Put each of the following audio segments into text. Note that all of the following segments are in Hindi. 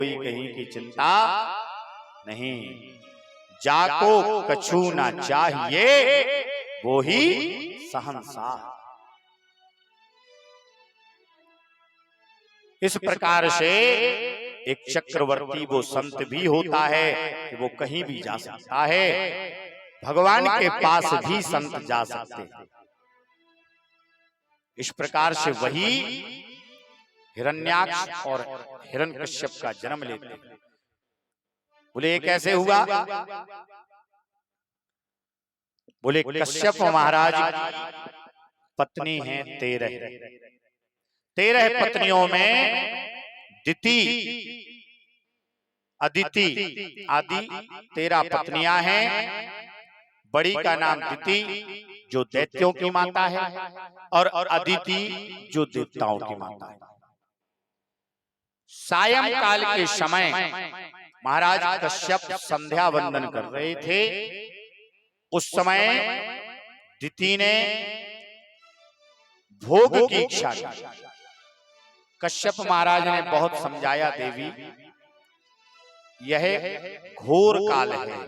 कोई कहीं की चिंता नहीं। जाको कछु ना चाहिए वो ही शहंशाह। इस प्रकार से एक चक्रवर्ती वो संत भी होता है कि वो कहीं भी जा सकता है, भगवान के पास भी संत जा सकते हैं। इस प्रकार से वही हिरण्याक्ष और हिरण्यकश्यप का जन्म लेते हैं। बोले ये कैसे हुआ? बोले कश्यप महाराज पत्नी हैं 13, 13 पत्नियों में दिति, अदिति आदि 13 पत्नियां हैं। बड़ी का नाम दिति जो दैत्यों की माता है और अदिति जो देवताओं की माता है। सायं काल के समय महाराज कश्यप संध्या वंदन कर रहे थे। उस समय दिति ने भोग की इच्छा की। कश्यप महाराज ने बहुत समझाया, देवी यह घोर काल है,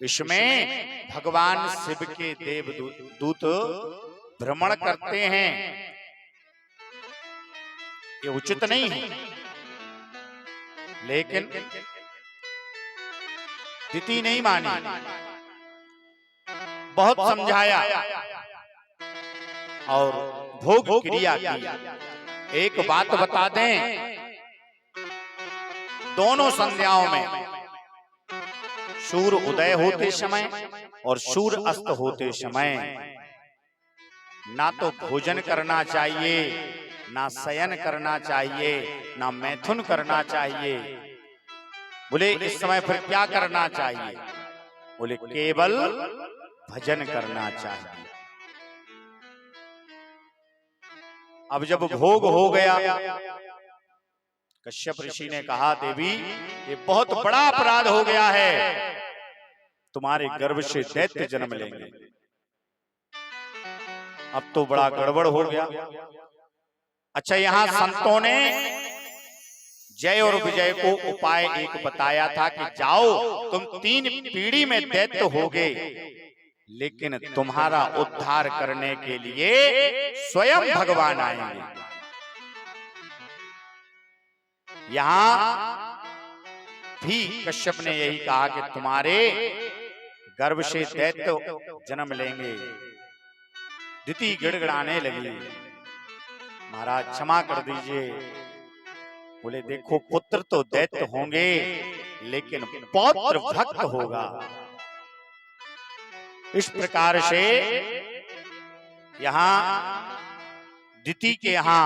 इसमें भगवान शिव के देवदूत भ्रमण करते हैं, ये उचित नहीं है। लेकिन दिति नहीं मानी, बहुत समझाया और भोग क्रिया की। एक बात बता दें, दोनों संध्याओं में सूर्य उदय होते समय और सूर्य अस्त होते समय ना तो भोजन करना चाहिए, ना शयन करना चाहिए, ना मैथुन करना चाहिए। बोले इस समय फिर क्या करना चाहिए? बोले केवल भजन करना चाहिए। अब जब भोग हो गया, कश्यप ऋषि ने कहा, देवी ये बहुत बड़ा अपराध हो गया है, तुम्हारे गर्भ से दैत्य जन्म लेंगे। अब तो बड़ा गड़बड़ हो गया। अच्छा, यहां संतों ने जय और विजय को उपाय एक बताया था कि जाओ तुम 3 पीढ़ी में दैत्य होगे, लेकिन तुम्हारा उद्धार करने के लिए स्वयं भगवान आएंगे। यहां भी कश्यप ने यही कहा कि तुम्हारे गर्भ से दैत्य जन्म लेंगे। दिति गिड़गिड़ाने लगी, महाराज क्षमा कर दीजिए। बोले देखो पुत्र तो दैत्य होंगे, लेकिन पौत्र भक्त होगा। इस प्रकार से यहां दिति के यहां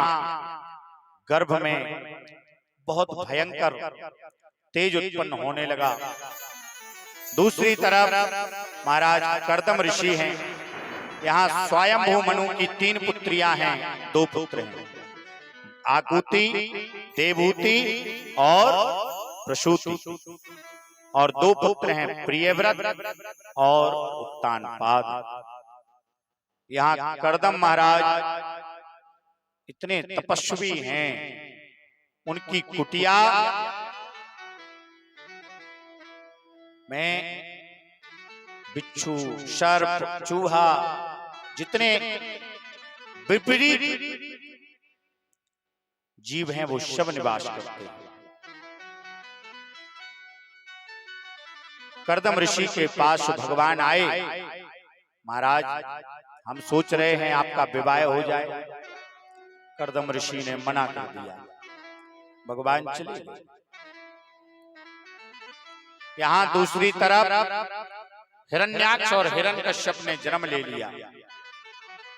गर्भ में बहुत भयंकर तेज उत्पन्न होने लगा। दूसरी तरफ महाराज कर्दम ऋषि हैं, यहाँ स्वयंभू मनु की 3 पुत्रियां हैं, 2 पुत्र हैं, आकुति, देवहूति और प्रसूति, और 2 पुत्र हैं, प्रियव्रत और उत्तानपाद। यहाँ कर्दम महाराज इतने तपस्वी हैं, उनकी कुटिया में बिच्छू, सर्प, चूहा, जितने विपरीत जीव हैं वो सब निवास करते हैं। कर्दम ऋषि के पास भगवान आए, महाराज हम सोच रहे हैं आपका विवाह हो जाए। कर्दम ऋषि ने मना कर दिया, भगवान चले गए। यहां दूसरी तरफ हिरण्याक्ष और हिरण्यकश्यप ने जन्म ले लिया।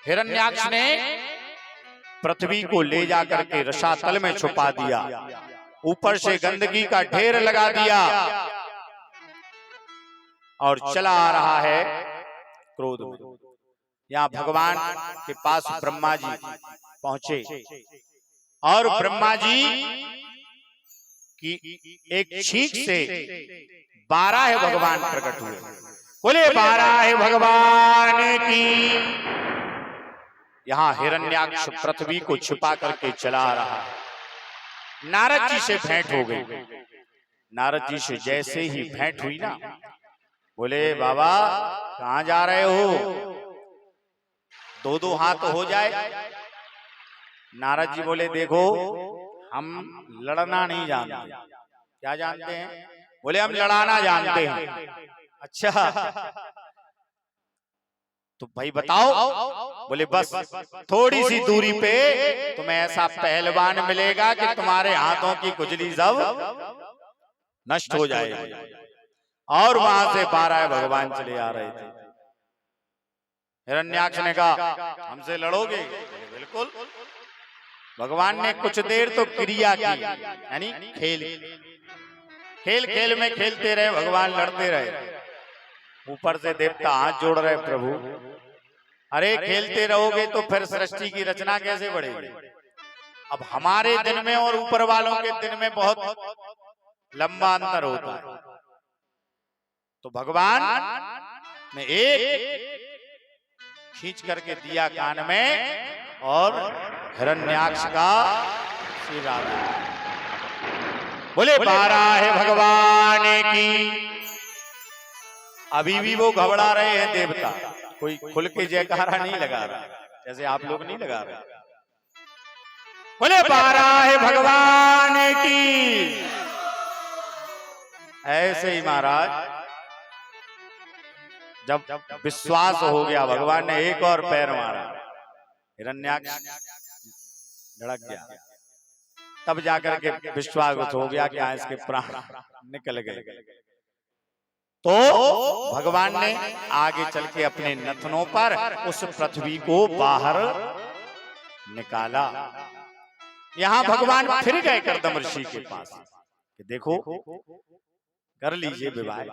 हिरण्याक्ष ने पृथ्वी को ले जाकर के रसातल में छुपा दिया, ऊपर से गंदगी का ढेर लगा दिया और चला आ रहा है क्रोध में। यहाँ भगवान के पास ब्रह्मा जी पहुंचे और ब्रह्मा जी की एक छींक से 12 भगवान प्रकट हुए। बोले 12 भगवान की। यहाँ हिरण्याक्ष पृथ्वी को छिपा करके चला आ रहा है। नारद जी से भेंट हो गई। नारद जी से जैसे ही भेंट हुई ना, बोले बाबा कहाँ जा रहे हो, दो दो हाथ हो जाए। नारद जी बोले देखो हम लड़ना नहीं जानते। क्या जानते हैं? बोले हम लड़ाना जानते हैं। अच्छा तो भाई बताओ। बोले बस थोड़ी सी दूरी पे तुम्हें ऐसा पहलवान मिलेगा कि तुम्हारे हाथों की खुजली सब नष्ट हो जाएगी। और वहां से 12 भगवान चले आ रहे थे। हिरण्याक्ष ने कहा हमसे लड़ोगे? बिल्कुल। भगवान ने कुछ देर तो क्रिया की, यानी खेल खेल खेल में खेलते रहे, भगवान लड़ते रहे। ऊपर से देवता हाथ जोड़ रहे, प्रभु अरे खेलते रहोगे तो फिर सृष्टि की रचना कैसे बढ़ेगी? अब हमारे दिन में और ऊपर वालों के दिन में बहुत लंबा अंतर होता है। तो भगवान ने एक खींच करके दिया कान में और हिरण्याक्ष का सिर आ गया। बोले 12 है भगवान की। अभी भी वो घबरा रहे हैं देवता, कोई खुल के जयकारा नहीं लगा रहा, जैसे आप लोग नहीं लगा रहे। बोले 12 है भगवान की। ऐसे ही महाराज जब विश्वास हो गया, भगवान ने एक और पैर मारा, हिरण्याक्ष धड़क गया। तब जाकर के विश्वास हो गया कि हाँ इसके प्राण निकल गए। तो भगवान ने आगे चल के अपने नथनों पर उस पृथ्वी को बाहर निकाला। यहां भगवान फिर गए कर्दम ऋषि के पास कि देखो कर लीजिए विवाह।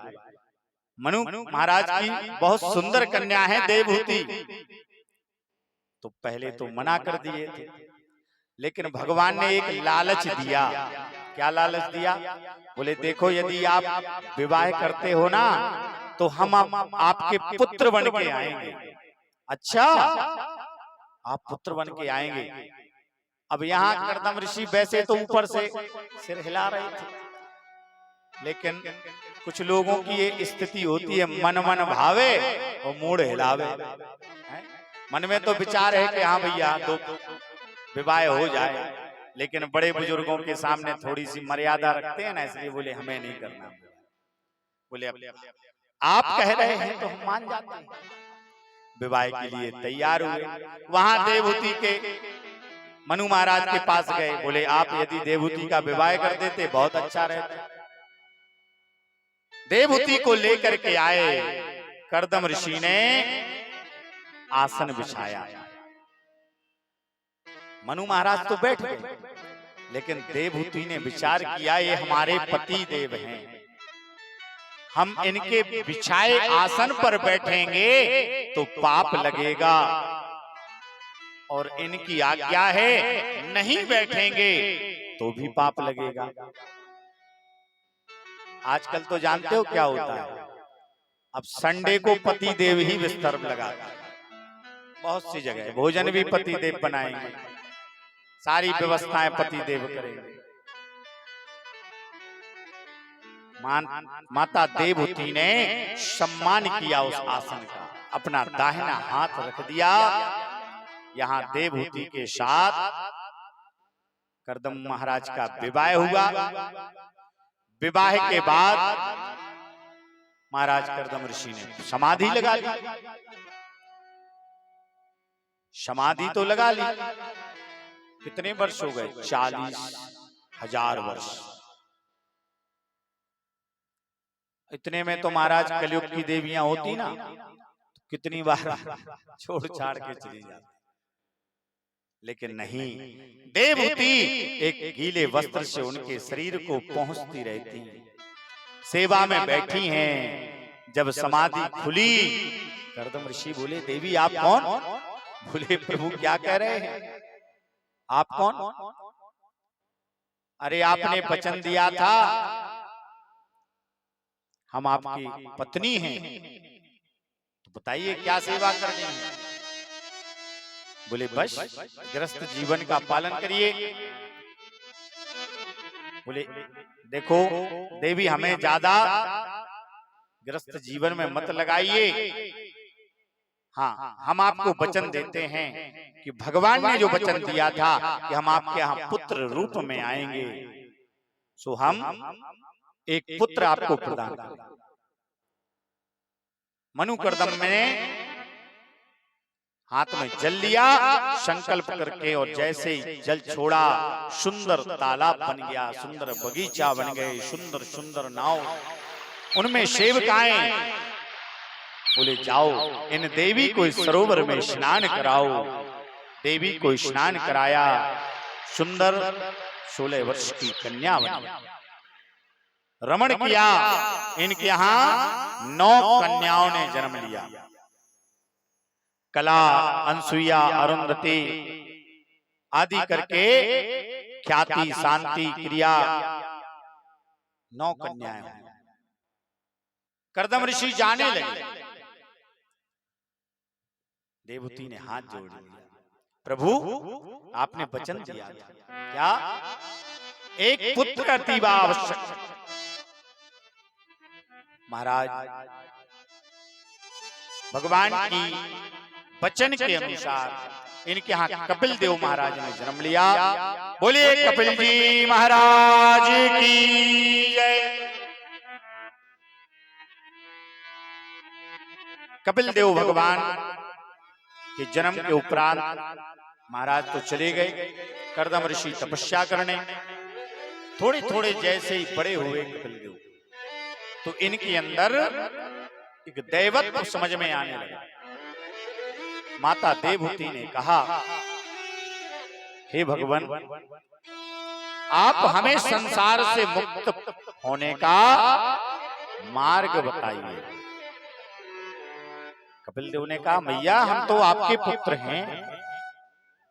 मनु महाराज की बहुत सुंदर कन्या है देवहूति। तो पहले तो मना कर दिए थे, लेकिन भगवान ने एक लालच दिया। क्या लालच दिया? बोले देखो यदि आप विवाह करते हो ना तो हम आपके पुत्र बन के आएंगे। अच्छा आप पुत्र बन के आएंगे। अब यहाँ कर्दम ऋषि वैसे तो ऊपर से सिर हिला रहे थे, लेकिन कुछ लोगों की ये स्थिति होती है, मन मन भावे और मूड हिलावे। मन में तो विचार है कि हाँ भैया तो विवाह हो जाए, लेकिन बड़े बुजुर्गों के सामने थोड़ी सी मर्यादा रखते हैं ना, इसलिए बोले हमें नहीं करना। बोले आप कह रहे हैं तो हम मान जाते हैं। विवाह के लिए तैयार हुए। वहां देवहूति के मनु महाराज के पास गए। बोले आप यदि देवहूति का विवाह कर देते बहुत अच्छा रहता। देवहूति को लेकर के आए। कर्दम ऋषि ने आसन बिछाया। मनु महाराज तो बैठ गए, लेकिन देवहूति ने विचार किया ये हमारे पति देव हैं, हम इनके बिछाए आसन पर बैठेंगे तो पाप लगेगा, और इनकी आज्ञा है नहीं बैठेंगे तो भी पाप लगेगा। आजकल तो जानते हो क्या होता है, अब संडे को पति देव ही बिस्तर में लगाते हैं। बहुत सी जगह भोजन भी पति देव बनाएंगे, सारी व्यवस्थाएं पति देव करेंगे। माता देवहूति ने सम्मान किया उस आसन का, अपना दाहिना हाथ रख दिया। यहाँ देवहूति के साथ कर्दम महाराज का विवाह हुआ। विवाह के बाद महाराज कर्दम ऋषि ने समाधि लगा ली। समाधि तो लगा ली। कितने वर्ष हो गए? 40,000 वर्ष। इतने में तो महाराज कलयुग की देवियां होती ना, तो कितनी बार छोड़ छाड़ के चली जाती, लेकिन नहीं, देवहूति एक गीले वस्त्र से उनके शरीर को पहुंचती रहती, सेवा में बैठी हैं। जब समाधि खुली, कर्दम ऋषि बोले देवी आप कौन? बोले प्रभु क्या कह रहे हैं, आप कौन? अरे आपने वचन दिया था हम आपकी पत्नी हैं, तो बताइए क्या सेवा करनी है। बोले बस गृहस्थ जीवन का पालन करिए। बोले देखो देवी हमें ज्यादा ग्रस्त जीवन में मत लगाइए। हाँ, हम आपको वचन देते हैं कि भगवान ने जो वचन दिया था कि हम आपके यहाँ पुत्र रूप में आएंगे, सो हम एक पुत्र आपको प्रदान करेंगे। मनुकर्दम ने हाथ में जल लिया संकल्प करके, और जैसे ही जल छोड़ा सुंदर तालाब बन गया, सुंदर बगीचा बन गए, सुंदर सुंदर नाव, उनमें सेवकाएं। बोले जाओ इन देवी को इस सरोवर में स्नान कराओ। देवी को स्नान कराया, सुंदर 16 वर्ष की कन्या बनी, रमण किया। इनके यहाँ 9 कन्याओं ने जन्म लिया, कला, अनसुईया, अरुंधति आदि करके ख्याति, शांति, क्रिया 9 कन्याएं। कर्दम ऋषि जाने लगे, देवहूति ने हाथ जोड़ लिया, प्रभु आपने वचन दिया था, क्या एक पुत्र का अतीब आवश्यक। महाराज भगवान की वचन के अनुसार इनके यहाँ कपिल देव महाराज ने जन्म लिया। बोलिए कपिल जी महाराज की जय। कपिल देव भगवान के जन्म के उपरांत महाराज तो चले गए, कर्दम ऋषि तपस्या करने। थोड़े थोड़े जैसे ही बड़े हुए कपिल देव, तो इनके अंदर एक दैवत्व समझ में आने लगा। माता देवहूति ने कहा, हे भगवान आप हमें संसार से मुक्त होने का मार्ग बताइए। कपिल देव ने कहा, मैया हम तो आपके पुत्र हैं।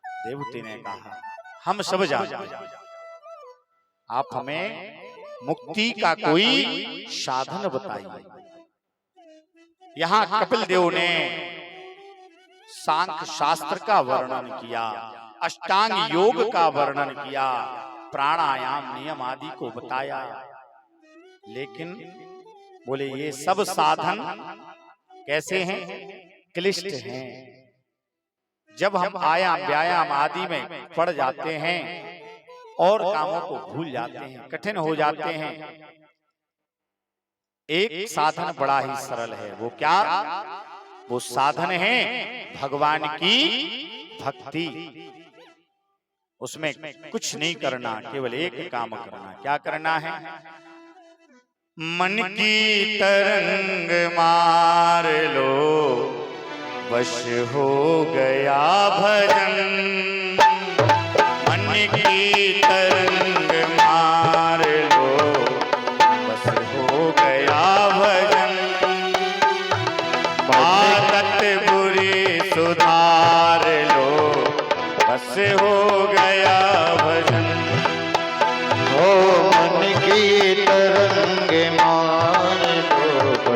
देवहूति ने कहा, हम सब जानते हैं, आप हमें मुक्ति का कोई साधन बताइए। यहां कपिल देव ने सांख्य शास्त्र का वर्णन किया, अष्टांग योग का वर्णन किया, प्राणायाम नियम आदि को बताया। लेकिन बोले ये सब साधन कैसे हैं? क्लिष्ट हैं। जब हम आयाम व्यायाम आदि में पड़ जाते हैं और कामों को भूल जाते हैं, कठिन हो जाते हैं। एक साधन बड़ा ही सरल है, वो क्या? वो साधन है भगवान की भक्ति। उसमें कुछ नहीं करना, केवल एक काम करना। क्या करना है? मन की तरंग मार लो, वश हो गया भजन। मन की तरंग मार लो, बस हो गया भजन। आदत बुरी सुधार लो, बस हो गया भजन। हो मन की